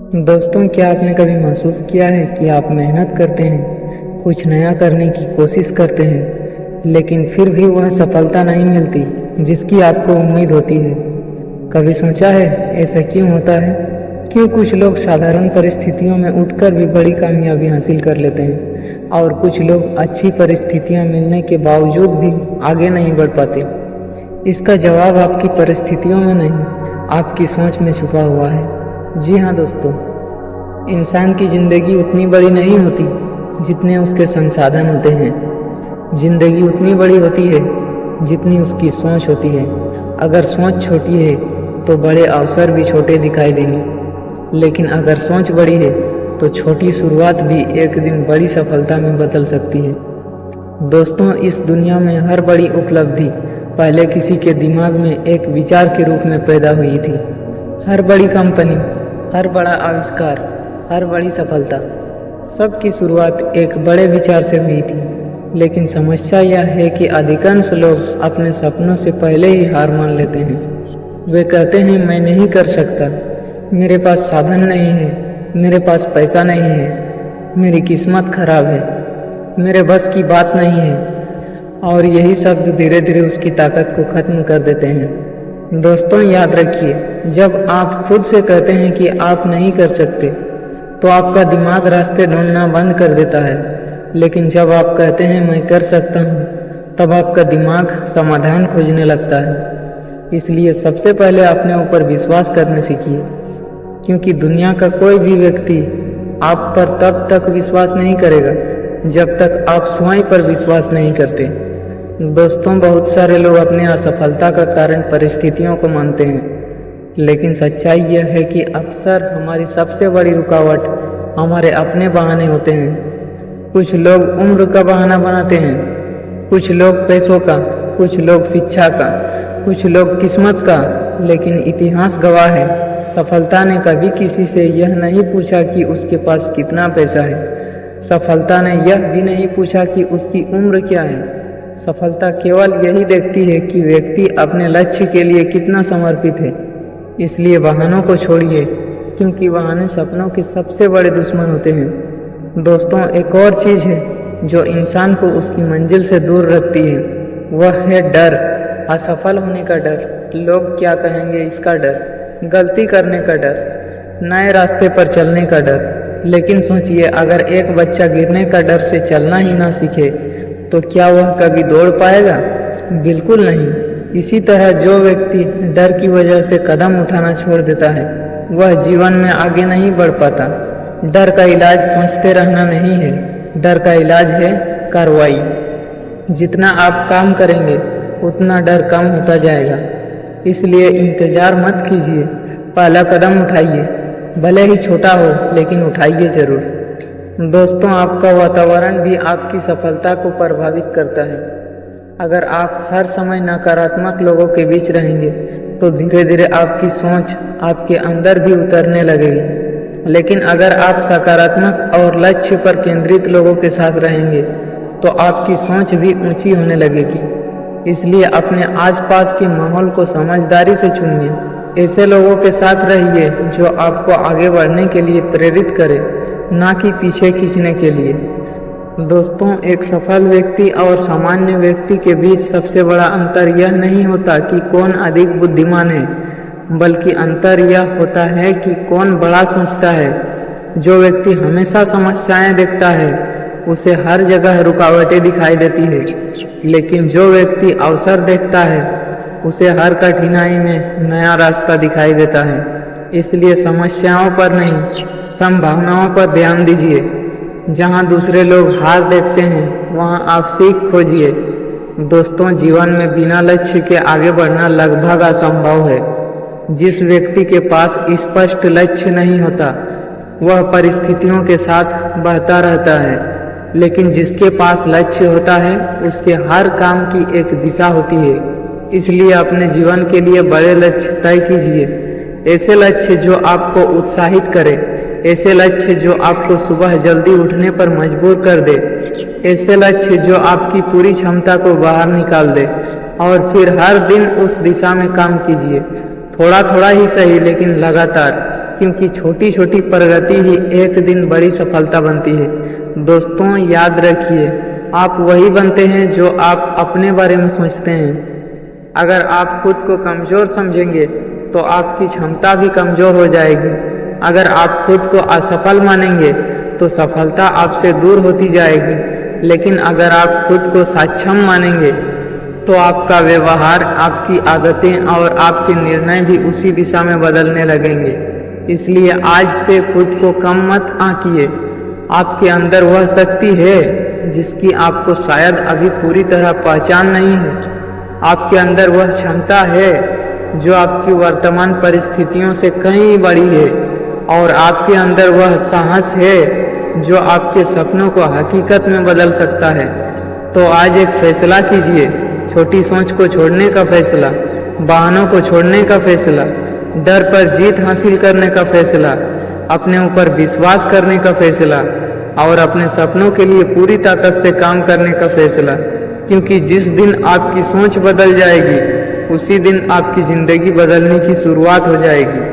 दोस्तों, क्या आपने कभी महसूस किया है कि आप मेहनत करते हैं, कुछ नया करने की कोशिश करते हैं, लेकिन फिर भी वह सफलता नहीं मिलती जिसकी आपको उम्मीद होती है। कभी सोचा है ऐसा क्यों होता है? क्यों कुछ लोग साधारण परिस्थितियों में उठकर भी बड़ी कामयाबी हासिल कर लेते हैं और कुछ लोग अच्छी परिस्थितियां मिलने के बावजूद भी आगे नहीं बढ़ पाते? इसका जवाब आपकी परिस्थितियों में नहीं, आपकी सोच में छुपा हुआ है। जी हाँ दोस्तों, इंसान की ज़िंदगी उतनी बड़ी नहीं होती जितने उसके संसाधन होते हैं। ज़िंदगी उतनी बड़ी होती है जितनी उसकी सोच होती है। अगर सोच छोटी है तो बड़े अवसर भी छोटे दिखाई देंगे, लेकिन अगर सोच बड़ी है तो छोटी शुरुआत भी एक दिन बड़ी सफलता में बदल सकती है। दोस्तों, इस दुनिया में हर बड़ी उपलब्धि पहले किसी के दिमाग में एक विचार के रूप में पैदा हुई थी। हर बड़ी कंपनी, हर बड़ा आविष्कार, हर बड़ी सफलता, सब की शुरुआत एक बड़े विचार से हुई थी। लेकिन समस्या यह है कि अधिकांश लोग अपने सपनों से पहले ही हार मान लेते हैं। वे कहते हैं, मैं नहीं कर सकता, मेरे पास साधन नहीं है, मेरे पास पैसा नहीं है, मेरी किस्मत खराब है, मेरे बस की बात नहीं है। और यही शब्द धीरे धीरे उसकी ताकत को खत्म कर देते हैं। दोस्तों, याद रखिए, जब आप खुद से कहते हैं कि आप नहीं कर सकते तो आपका दिमाग रास्ते ढूंढना बंद कर देता है। लेकिन जब आप कहते हैं मैं कर सकता हूँ, तब आपका दिमाग समाधान खोजने लगता है। इसलिए सबसे पहले अपने ऊपर विश्वास करने सीखिए, क्योंकि दुनिया का कोई भी व्यक्ति आप पर तब तक विश्वास नहीं करेगा जब तक आप स्वयं पर विश्वास नहीं करते। दोस्तों, बहुत सारे लोग अपनी असफलता का कारण परिस्थितियों को मानते हैं, लेकिन सच्चाई यह है कि अक्सर हमारी सबसे बड़ी रुकावट हमारे अपने बहाने होते हैं। कुछ लोग उम्र का बहाना बनाते हैं, कुछ लोग पैसों का, कुछ लोग शिक्षा का, कुछ लोग किस्मत का। लेकिन इतिहास गवाह है, सफलता ने कभी किसी से यह नहीं पूछा कि उसके पास कितना पैसा है। सफलता ने यह भी नहीं पूछा कि उसकी उम्र क्या है। सफलता केवल यही देखती है कि व्यक्ति अपने लक्ष्य के लिए कितना समर्पित है। इसलिए बहानों को छोड़िए, क्योंकि बहाने सपनों के सबसे बड़े दुश्मन होते हैं। दोस्तों, एक और चीज़ है जो इंसान को उसकी मंजिल से दूर रखती है, वह है डर। असफल होने का डर, लोग क्या कहेंगे इसका डर, गलती करने का डर, नए रास्ते पर चलने का डर। लेकिन सोचिए, अगर एक बच्चा गिरने का डर से चलना ही ना सीखे तो क्या वह कभी दौड़ पाएगा? बिल्कुल नहीं। इसी तरह जो व्यक्ति डर की वजह से कदम उठाना छोड़ देता है, वह जीवन में आगे नहीं बढ़ पाता। डर का इलाज सोचते रहना नहीं है, डर का इलाज है कार्रवाई। जितना आप काम करेंगे उतना डर कम होता जाएगा। इसलिए इंतज़ार मत कीजिए, पहला कदम उठाइए, भले ही छोटा हो लेकिन उठाइए ज़रूर। दोस्तों, आपका वातावरण भी आपकी सफलता को प्रभावित करता है। अगर आप हर समय नकारात्मक लोगों के बीच रहेंगे तो धीरे धीरे आपकी सोच आपके अंदर भी उतरने लगेगी। लेकिन अगर आप सकारात्मक और लक्ष्य पर केंद्रित लोगों के साथ रहेंगे तो आपकी सोच भी ऊंची होने लगेगी। इसलिए अपने आसपास के माहौल को समझदारी से चुनिए। ऐसे लोगों के साथ रहिए जो आपको आगे बढ़ने के लिए प्रेरित करें, ना कि पीछे खींचने के लिए। दोस्तों, एक सफल व्यक्ति और सामान्य व्यक्ति के बीच सबसे बड़ा अंतर यह नहीं होता कि कौन अधिक बुद्धिमान है, बल्कि अंतर यह होता है कि कौन बड़ा सोचता है। जो व्यक्ति हमेशा समस्याएं देखता है उसे हर जगह रुकावटें दिखाई देती है, लेकिन जो व्यक्ति अवसर देखता है उसे हर कठिनाई में नया रास्ता दिखाई देता है। इसलिए समस्याओं पर नहीं, संभावनाओं पर ध्यान दीजिए। जहां दूसरे लोग हार देखते हैं वहां आप सीख खोजिए। दोस्तों, जीवन में बिना लक्ष्य के आगे बढ़ना लगभग असंभव है। जिस व्यक्ति के पास स्पष्ट लक्ष्य नहीं होता वह परिस्थितियों के साथ बहता रहता है, लेकिन जिसके पास लक्ष्य होता है उसके हर काम की एक दिशा होती है। इसलिए अपने जीवन के लिए बड़े लक्ष्य तय कीजिए। ऐसे लक्ष्य जो आपको उत्साहित करे, ऐसे लक्ष्य जो आपको सुबह जल्दी उठने पर मजबूर कर दे, ऐसे लक्ष्य जो आपकी पूरी क्षमता को बाहर निकाल दे। और फिर हर दिन उस दिशा में काम कीजिए, थोड़ा थोड़ा ही सही लेकिन लगातार। क्योंकि छोटी छोटी प्रगति ही एक दिन बड़ी सफलता बनती है। दोस्तों, याद रखिए, आप वही बनते हैं जो आप अपने बारे में सोचते हैं। अगर आप खुद को कमज़ोर समझेंगे तो आपकी क्षमता भी कमज़ोर हो जाएगी। अगर आप खुद को असफल मानेंगे तो सफलता आपसे दूर होती जाएगी। लेकिन अगर आप खुद को सक्षम मानेंगे तो आपका व्यवहार, आपकी आदतें और आपके निर्णय भी उसी दिशा में बदलने लगेंगे। इसलिए आज से खुद को कम मत आंकिए। आपके अंदर वह शक्ति है जिसकी आपको शायद अभी पूरी तरह पहचान नहीं है। आपके अंदर वह क्षमता है जो आपकी वर्तमान परिस्थितियों से कहीं बड़ी है। और आपके अंदर वह साहस है जो आपके सपनों को हकीकत में बदल सकता है। तो आज एक फैसला कीजिए, छोटी सोच को छोड़ने का फैसला, बहानों को छोड़ने का फैसला, डर पर जीत हासिल करने का फैसला, अपने ऊपर विश्वास करने का फैसला और अपने सपनों के लिए पूरी ताकत से काम करने का फैसला। क्योंकि जिस दिन आपकी सोच बदल जाएगी उसी दिन आपकी ज़िंदगी बदलने की शुरुआत हो जाएगी।